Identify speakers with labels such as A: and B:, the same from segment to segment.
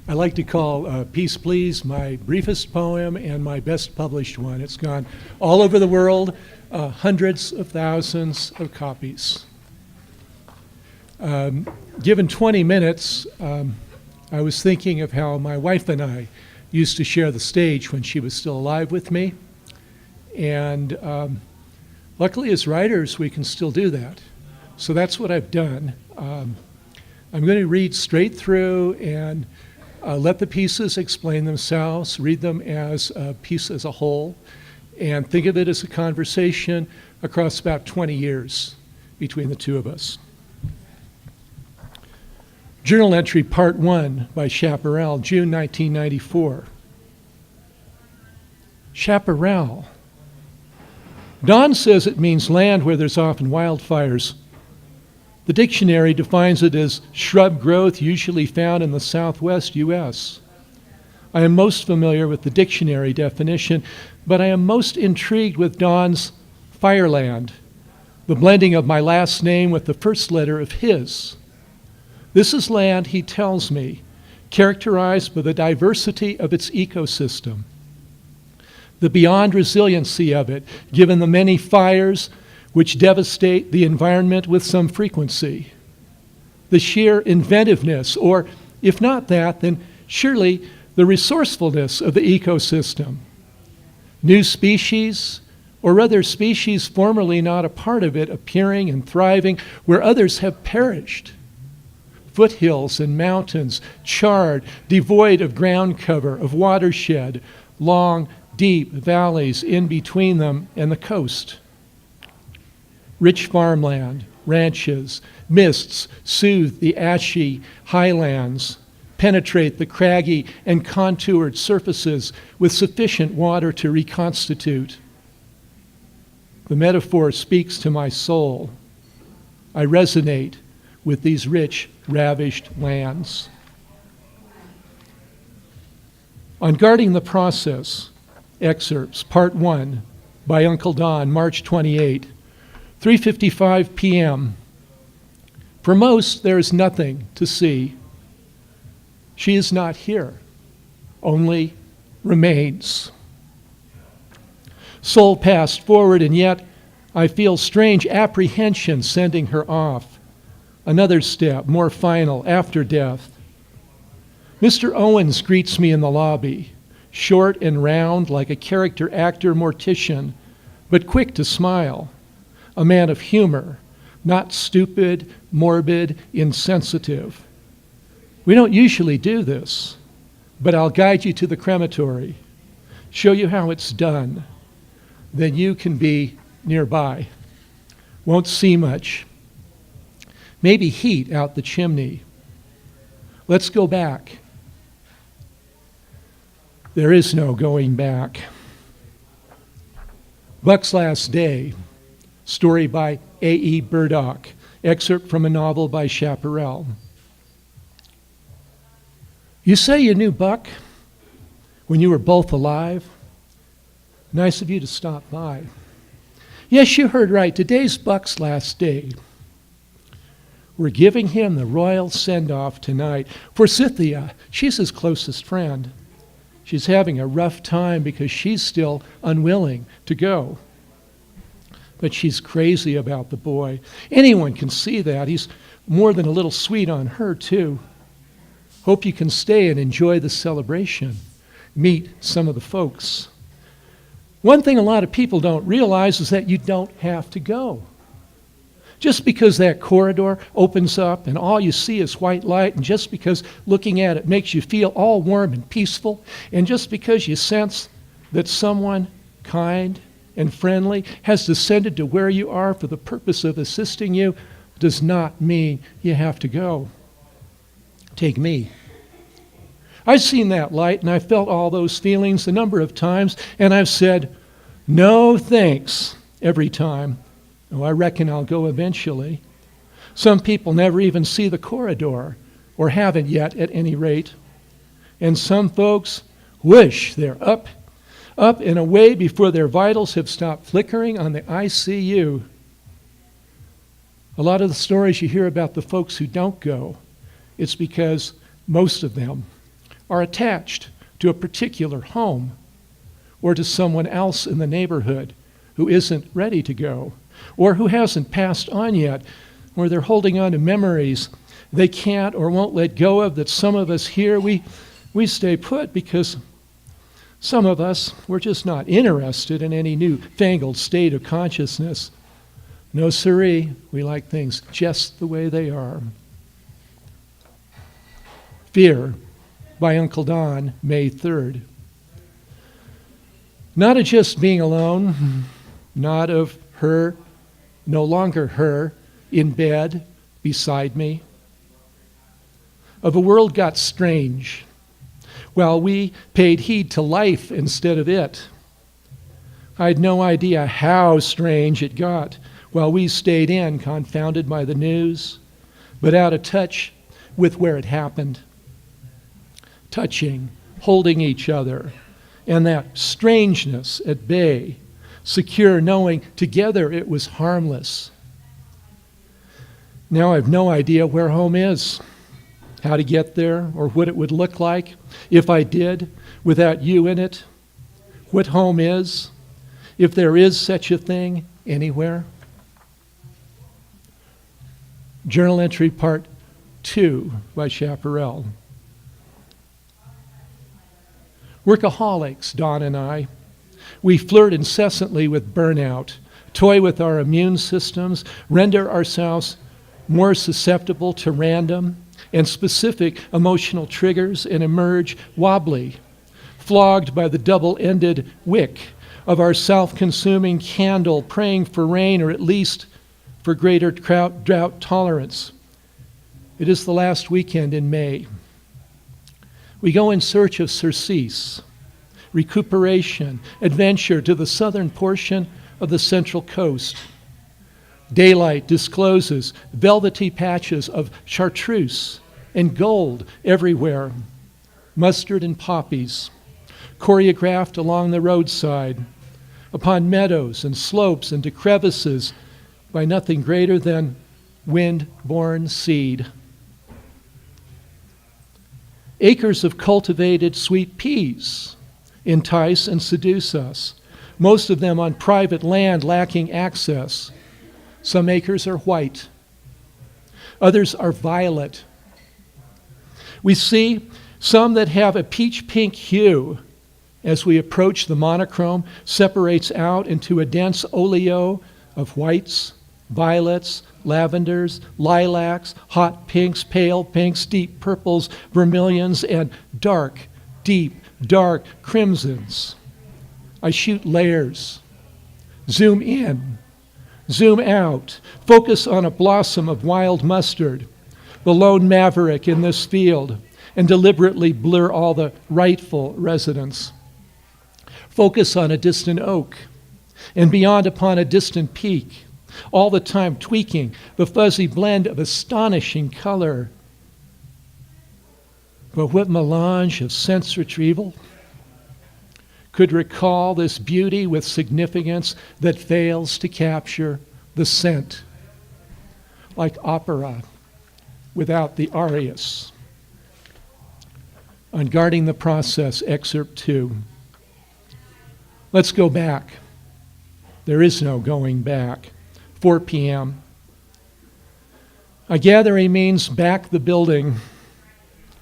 A: I like to call Peace Please my briefest poem and my best published one. It's gone all over the world, hundreds of thousands of copies. Given 20 minutes, I was thinking of how my wife and I used to share the stage when she was still alive with me. And luckily, as writers, we can still do that. So that's what I've done. I'm going to read straight through and let the pieces explain themselves, read them as a piece as a whole, and think of it as a conversation across about 20 years between the two of us. Journal entry part 1 by Chaparral, June 1994. Chaparral. Don says it means land where there's often wildfires. The dictionary defines it as shrub growth usually found in the southwest U.S. I am most familiar with the dictionary definition, but I am most intrigued with Don's fireland, the blending of my last name with the first letter of his. This is land, he tells me, characterized by the diversity of its ecosystem, the beyond resiliency of it, given the many fires which devastate the environment with some frequency, the sheer inventiveness, or if not that, then surely the resourcefulness of the ecosystem. New species, or rather species formerly not a part of it, appearing and thriving where others have perished. Foothills and mountains, charred, devoid of ground cover, of watershed, long, deep valleys in between them and the coast. Rich farmland, ranches, mists soothe the ashy highlands, penetrate the craggy and contoured surfaces with sufficient water to reconstitute. The metaphor speaks to my soul. I resonate with these rich, ravished lands. On Guarding the Process, excerpts, part 1, by Uncle Don, March 28, 3:55 p.m. For most, there is nothing to see. She is not here, only remains. Soul passed forward, and yet I feel strange apprehension sending her off. Another step, more final, after death. Mr. Owens greets me in the lobby, short and round like a character actor mortician, but quick to smile. A man of humor, not stupid, morbid, insensitive. We don't usually do this, but I'll guide you to the crematory, show you how it's done. Then you can be nearby. Won't see much. Maybe heat out the chimney. Let's go back. There is no going back. Buck's Last Day, story by A.E. Burdock, excerpt from a novel by Chaparral. You say you knew Buck when you were both alive? Nice of you to stop by. Yes, you heard right. Today's Buck's last day. We're giving him the royal send-off tonight. Forsythia, she's his closest friend. She's having a rough time because she's still unwilling to go. But she's crazy about the boy. Anyone can see that. He's more than a little sweet on her, too. Hope you can stay and enjoy the celebration. Meet some of the folks. One thing a lot of people don't realize is that you don't have to go. Just because that corridor opens up and all you see is white light, and just because looking at it makes you feel all warm and peaceful, and just because you sense that someone kind and friendly has descended to where you are for the purpose of assisting you, does not mean you have to go. Take me. I've seen that light and I felt all those feelings a number of times, and I've said, no thanks, every time. Oh, I reckon I'll go eventually. Some people never even see the corridor, or haven't yet at any rate. And some folks wish they're up and away before their vitals have stopped flickering on the ICU. A lot of the stories you hear about the folks who don't go, it's because most of them are attached to a particular home or to someone else in the neighborhood who isn't ready to go or who hasn't passed on yet, or they're holding on to memories they can't or won't let go of, that some of us here, we stay put because some of us, we're just not interested in any newfangled state of consciousness. No siree, we like things just the way they are. Fear by Uncle Don, May 3rd. Not of just being alone, not of her, no longer her, in bed beside me. Of a world got strange, while we paid heed to life instead of it. I had no idea how strange it got while we stayed in, confounded by the news, but out of touch with where it happened. Touching, holding each other, and that strangeness at bay, secure knowing together it was harmless. Now I have no idea where home is, how to get there, or what it would look like if I did, without you in it, what home is, if there is such a thing anywhere. Journal entry part 2 by Chaparral. Workaholics, Don and I. We flirt incessantly with burnout, toy with our immune systems, render ourselves more susceptible to random and specific emotional triggers, and emerge wobbly, flogged by the double-ended wick of our self-consuming candle, praying for rain or at least for greater drought tolerance. It is the last weekend in May. We go in search of surcease, recuperation, adventure to the southern portion of the Central Coast. Daylight discloses velvety patches of chartreuse and gold everywhere, mustard and poppies, choreographed along the roadside, upon meadows and slopes and to crevices by nothing greater than wind-borne seed. Acres of cultivated sweet peas entice and seduce us, most of them on private land lacking access. Some acres are white, others are violet. We see some that have a peach pink hue. As we approach, the monochrome separates out into a dense oleo of whites, violets, lavenders, lilacs, hot pinks, pale pinks, deep purples, vermilions, and dark, deep, dark crimsons. I shoot layers, zoom in, zoom out, focus on a blossom of wild mustard, the lone maverick in this field, and deliberately blur all the rightful residents. Focus on a distant oak, and beyond upon a distant peak, all the time tweaking the fuzzy blend of astonishing color. But what melange of sense retrieval could recall this beauty with significance that fails to capture the scent, like opera without the arias? On Guarding the Process, Excerpt 2. Let's go back. There is no going back. 4 p.m. I gather he means back the building.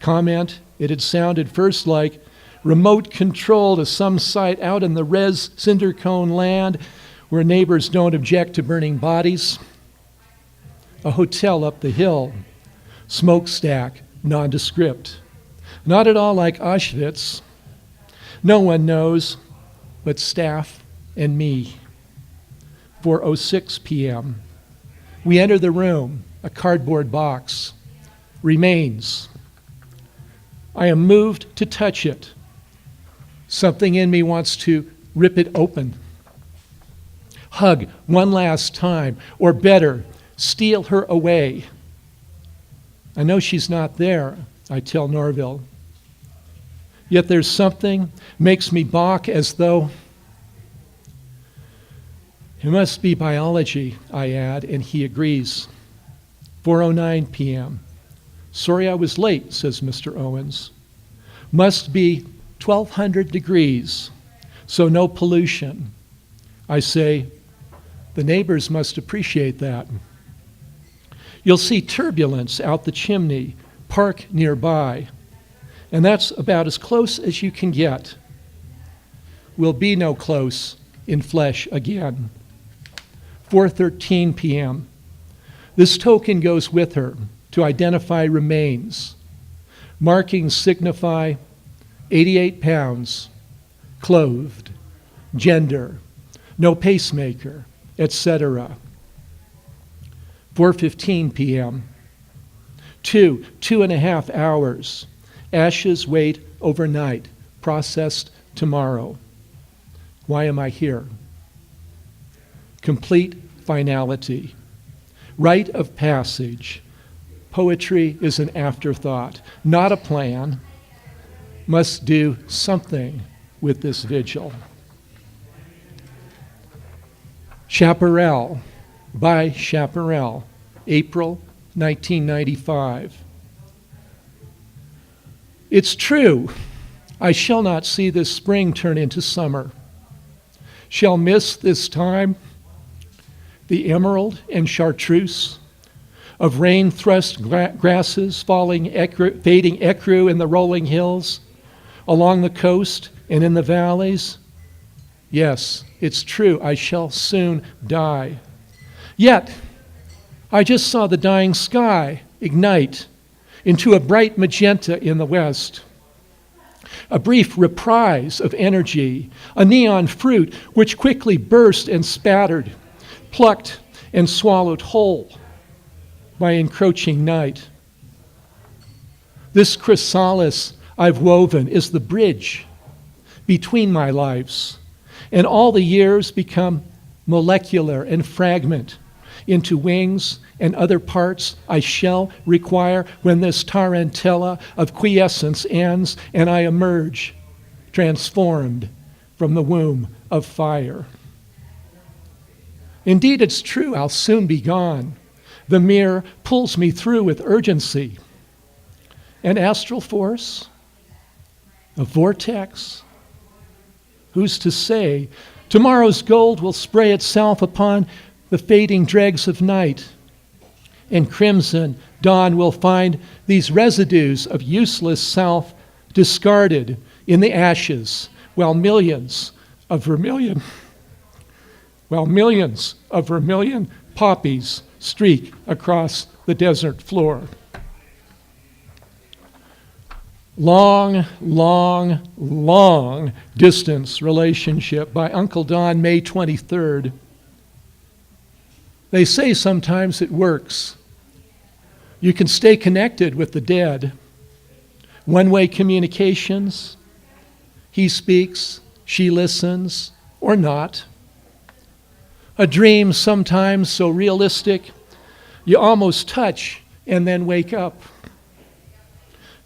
A: Comment, it had sounded first like remote control to some site out in the res cinder cone land where neighbors don't object to burning bodies. A hotel up the hill. Smokestack, nondescript. Not at all like Auschwitz. No one knows but staff and me. 4:06 p.m. We enter the room, a cardboard box. Remains. I am moved to touch it. Something in me wants to rip it open. Hug one last time, or better, steal her away. I know she's not there, I tell Norville. Yet there's something makes me balk as though it must be biology, I add, and he agrees. 4:09 p.m. Sorry I was late, says Mr. Owens. must be 1,200 degrees, so no pollution. I say, the neighbors must appreciate that. You'll see turbulence out the chimney, park nearby, and that's about as close as you can get. Will be no close in flesh again. 4:13 p.m. This token goes with her to identify remains. Markings signify 88 pounds, clothed, gender, no pacemaker, etc. 4:15 p.m. 2.5 hours. Ashes wait overnight, processed tomorrow. Why am I here? Complete finality. Rite of passage. Poetry is an afterthought, not a plan. Must do something with this vigil. Chaparral, by Chaparral, April 1995. It's true, I shall not see this spring turn into summer. Shall miss this time the emerald and chartreuse of rain-thrust grasses fading ecru in the rolling hills, along the coast and in the valleys. Yes, it's true, I shall soon die. Yet, I just saw the dying sky ignite into a bright magenta in the west. A brief reprise of energy, a neon fruit which quickly burst and spattered, plucked and swallowed whole by encroaching night. This chrysalis I've woven is the bridge between my lives, and all the years become molecular and fragment into wings and other parts I shall require when this tarantella of quiescence ends and I emerge transformed from the womb of fire. Indeed, it's true, I'll soon be gone. The mirror pulls me through with urgency. An astral force? A vortex? Who's to say? Tomorrow's gold will spray itself upon the fading dregs of night, and crimson dawn will find these residues of useless self discarded in the ashes, while millions of vermilion poppies streak across the desert floor. Long, long, long distance relationship by Uncle Don, May 23rd. They say sometimes it works. You can stay connected with the dead. One-way communications. He speaks, she listens, or not. A dream sometimes so realistic, you almost touch and then wake up.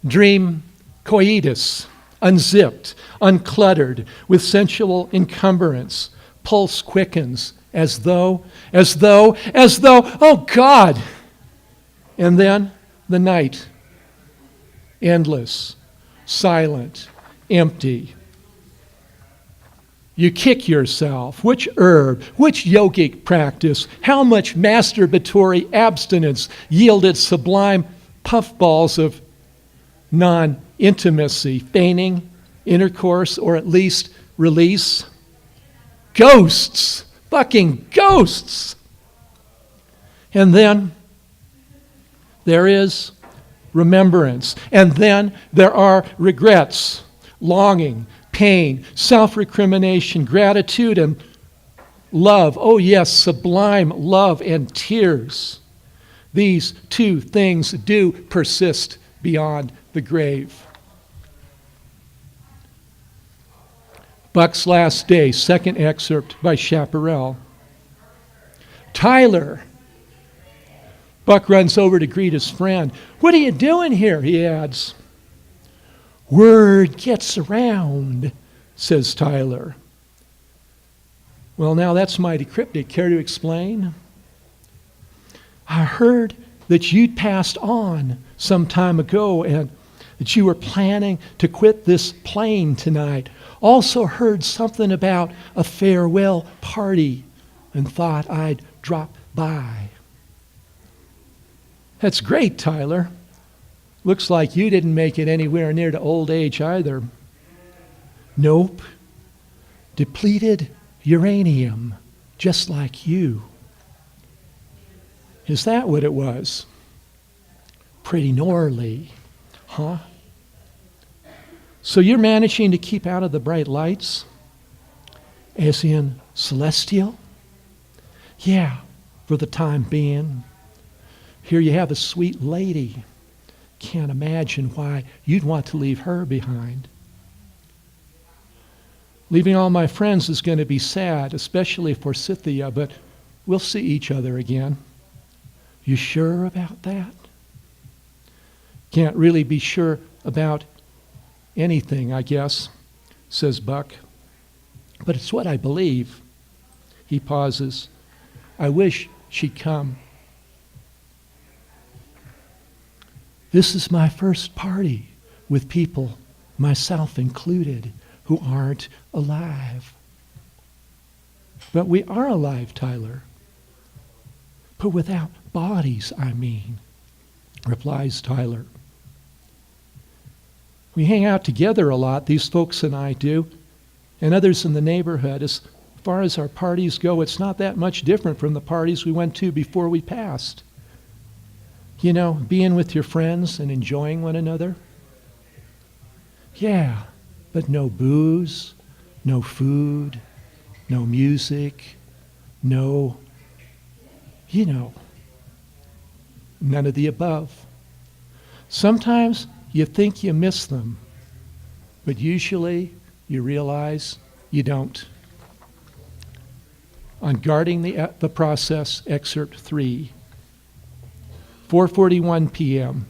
A: Dream coitus, unzipped, uncluttered, with sensual encumbrance. Pulse quickens, as though, oh God! And then the night, endless, silent, empty. You kick yourself. Which herb, which yogic practice, how much masturbatory abstinence yielded sublime puffballs of non-intimacy, feigning intercourse, or at least release? Ghosts! Fucking ghosts! And then there is remembrance. And then there are regrets, longing, pain, self-recrimination, gratitude, and love. Oh yes, sublime love and tears. These two things do persist beyond the grave. Buck's Last Day, second excerpt by Chaparral. Tyler. Buck runs over to greet his friend. What are you doing here? He adds. Word gets around, says Tyler. Well, now that's mighty cryptic. Care to explain? I heard that you'd passed on some time ago, and that you were planning to quit this plane tonight. Also heard something about a farewell party and thought I'd drop by. That's great, Tyler. Looks like you didn't make it anywhere near to old age either. Nope. Depleted uranium, just like you. Is that what it was? Pretty gnarly, huh? So you're managing to keep out of the bright lights? As in celestial? Yeah, for the time being. Here you have a sweet lady. Can't imagine why you'd want to leave her behind. Leaving all my friends is going to be sad, especially for Scythia, but we'll see each other again. You sure about that? Can't really be sure about anything, I guess, says Buck. But it's what I believe. He pauses. I wish she'd come. This is my first party with people, myself included, who aren't alive. But we are alive, Tyler. But without bodies, I mean, replies Tyler. We hang out together a lot, these folks and I do, and others in the neighborhood. As far as our parties go, it's not that much different from the parties we went to before we passed. You know, being with your friends and enjoying one another. Yeah, but no booze, no food, no music, no, none of the above. Sometimes you think you miss them, but usually you realize you don't. On Guarding the Process, Excerpt 3, 4:41 p.m.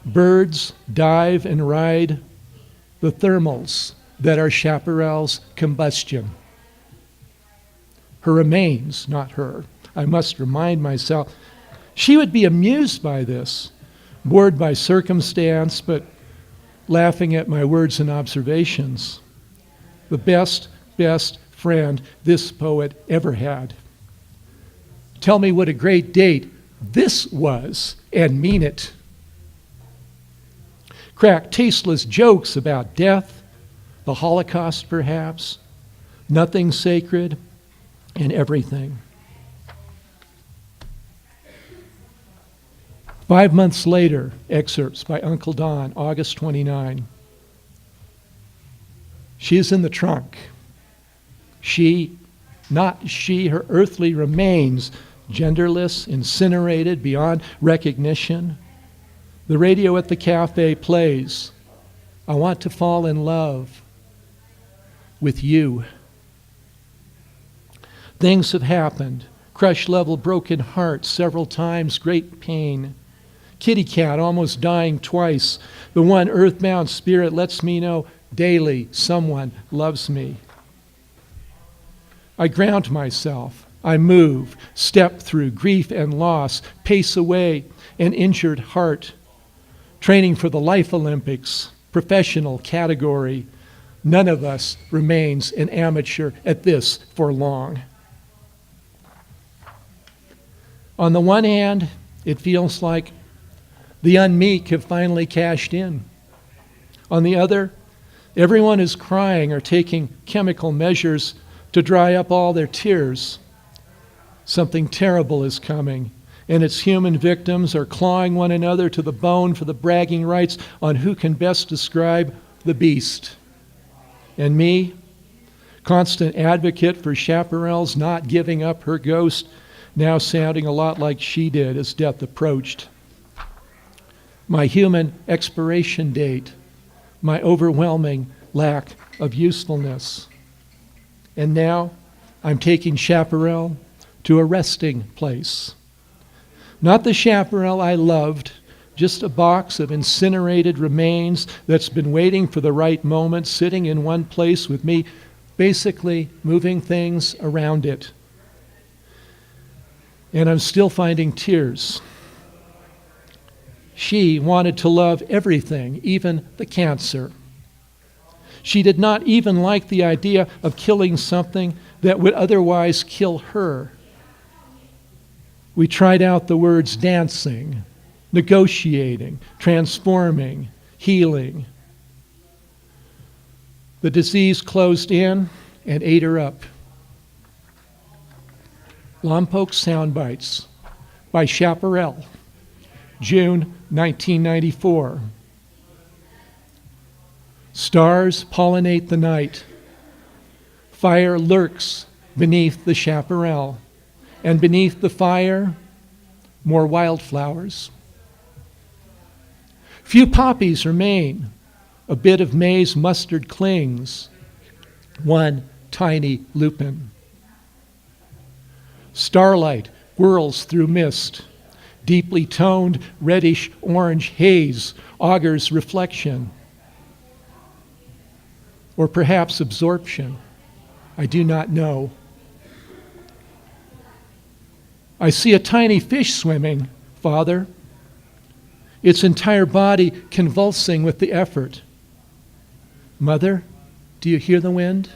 A: Birds dive and ride the thermals that are Chaparral's combustion. Her remains, not her. I must remind myself, she would be amused by this, bored by circumstance, but laughing at my words and observations. The best friend this poet ever had. Tell me what a great date this was, and mean it. Crack tasteless jokes about death, the Holocaust perhaps, nothing sacred, and everything. 5 months later, excerpts by Uncle Don, August 29. She is in the trunk. Not she, her earthly remains, genderless, incinerated beyond recognition. The radio at the cafe plays. I want to fall in love with you. Things have happened. Crush level broken heart several times, great pain. Kitty cat almost dying twice. The one earthbound spirit lets me know daily someone loves me. I ground myself. I move, step through grief and loss, pace away an injured heart. Training for the Life Olympics, professional category. None of us remains an amateur at this for long. On the one hand, it feels like the unmeek have finally cashed in. On the other, everyone is crying or taking chemical measures to dry up all their tears. Something terrible is coming, and its human victims are clawing one another to the bone for the bragging rights on who can best describe the beast. And me, constant advocate for Chaparral's not giving up her ghost, now sounding a lot like she did as death approached. My human expiration date, my overwhelming lack of usefulness. And now I'm taking Chaparral to a resting place. Not the Chaparral I loved, just a box of incinerated remains that's been waiting for the right moment, sitting in one place with me, basically moving things around it. And I'm still finding tears. She wanted to love everything, even the cancer. She did not even like the idea of killing something that would otherwise kill her. We tried out the words dancing, negotiating, transforming, healing. The disease closed in and ate her up. Lompoc Soundbites by Chaparral, June 1994. Stars pollinate the night. Fire lurks beneath the chaparral, and beneath the fire, more wildflowers. Few poppies remain. A bit of maize mustard clings. One tiny lupin. Starlight whirls through mist. Deeply toned reddish-orange haze augurs reflection. Or perhaps absorption. I do not know. I see a tiny fish swimming, Father, its entire body convulsing with the effort. Mother, do you hear the wind?